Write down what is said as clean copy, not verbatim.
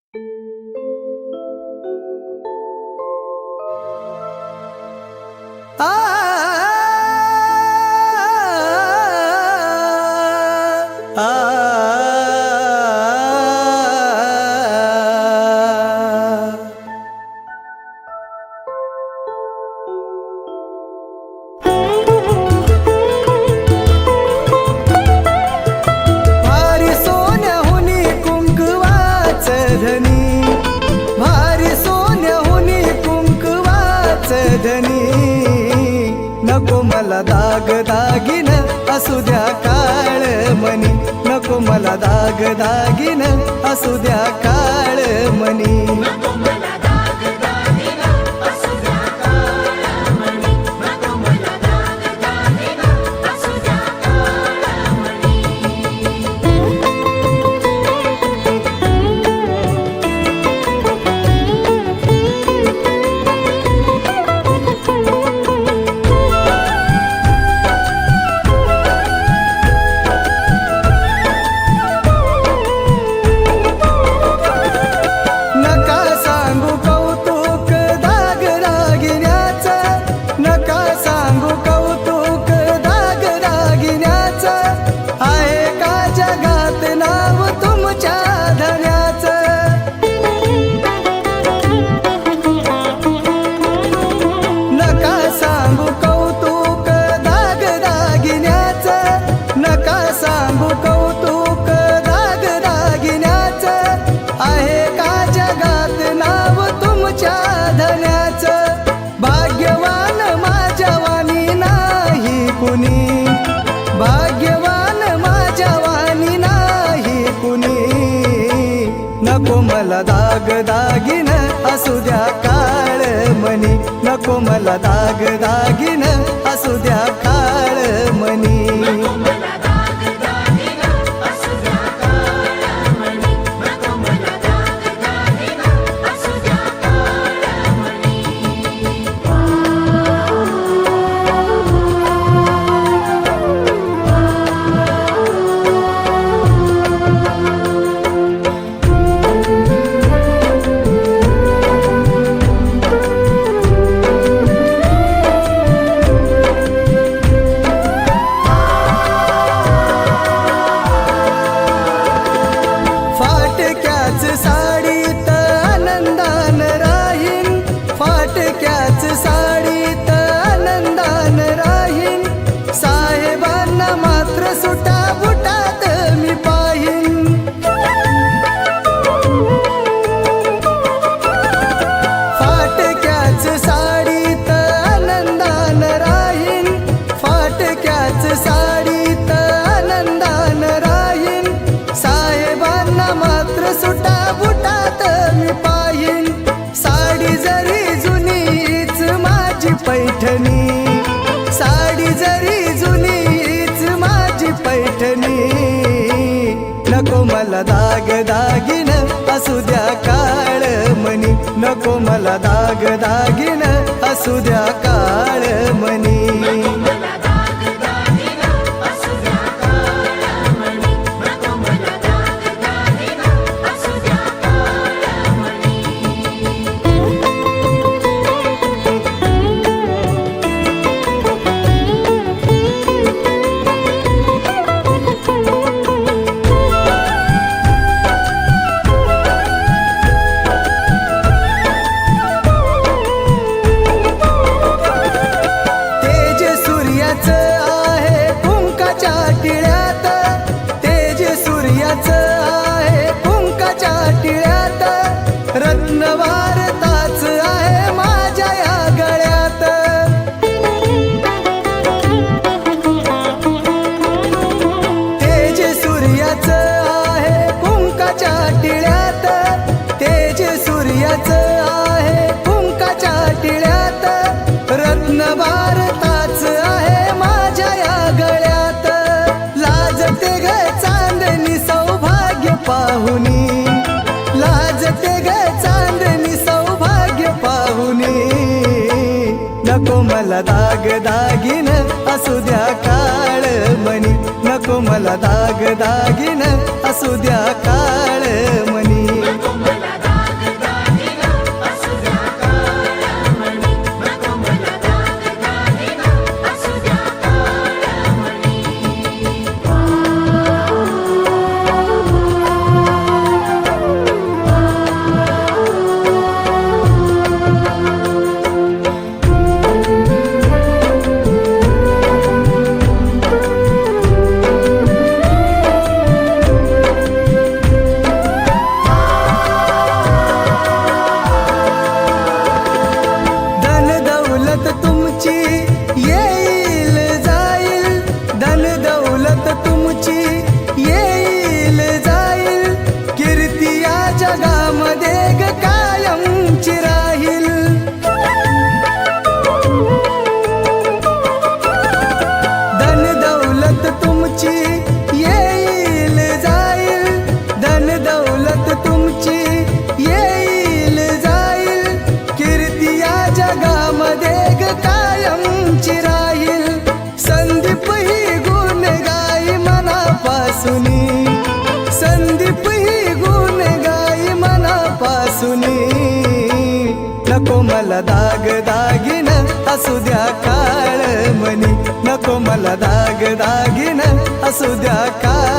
भारी सोन्याहुनी कुंकवाच धनी, भारी सोन्याहुनी कुंकवाच धनी, नको मला दाग दागिन असू द्या काळ मनी, नको मला दाग दागिन असू द्या काळ मनी, नको मला दाग दागिन असू द्या काळ मणी, नको मला दाग दागिन असू द्या काळ मणी. नका सांगू कौतुक दाग दागिन्याचं, नका सांगू कौतुक दाग दागिन्याचं, आहे का जगात नाव तुमच्या धन्याचं. नका सांगू कौतुक दाग दागिन्याचं, नका सांगू कौतुक दाग दागिन्याचं, आहे का जगात नाव तुमच्या धन्याचं. भाग्यवान माझ्या वाणी नाही कुणी, भाग्यवान माझ्या वाणी नाही कुणी, नको मला दाग दागिन असू द्या काळ मनी, नको मला दाग दागिन असू द्या काळ मनी. नको मला दाग दागिन असू द्या काळ मणी, नको मला दाग दागिन असू द्या काळ मणी. फाटक्याच साडीत आनंदान राहीन, फाटक्याच साडीत आनंदान राहीन, साहेबांना मात्र सुटा बुटात मी पाहीन. फाटक्याच साडीत आनंदान राहीन, फाटक्याच साडीत आनंदान राहीन, साहेबांना मात्र सुटा बुटात मी पाहीन. साडी जरी जुनीच माझी पैठणी, साडी जरी जुनीच माझी पैठणी, नको मला दाग दागिन असू द्या काळ मनी, नको मला दाग दागिन असू द्या काळ मनी. नको मला दाग दागिन असू द्या काळ मणी, नको मला दाग दागिन असू द्या काळ मणी. तेज सूर्याचं आहे कुंकाच्या टिळ्यात, तेज सूर्याचं आहे कुंकाच्या टिळ्यात, रत्नवार ताच आहे माझ्या या गळ्यात. तेज सूर्याचं आहे कुंकाच्या टिळ्यात, तेज सूर्याचं आहे कुंकाच्या टिळ्यात, रत्नवार ताच आहे माझ्या या गळ्यात. लाजते ग चांदणी सौभाग्य पाहुनी, लाजते ग चांदणी सौभाग्य पाहुनी, नको मला दाग दागिन असू द्या काळ मनी, नको मला दाग दागिन असू द्या काळ मनी. नको मला मनापासुनी संदीप ही गुण गाई मनापासुनी नको मला दाग दागिन असू द्या काळ मनी नको मला दाग दागिन असू द्या काळ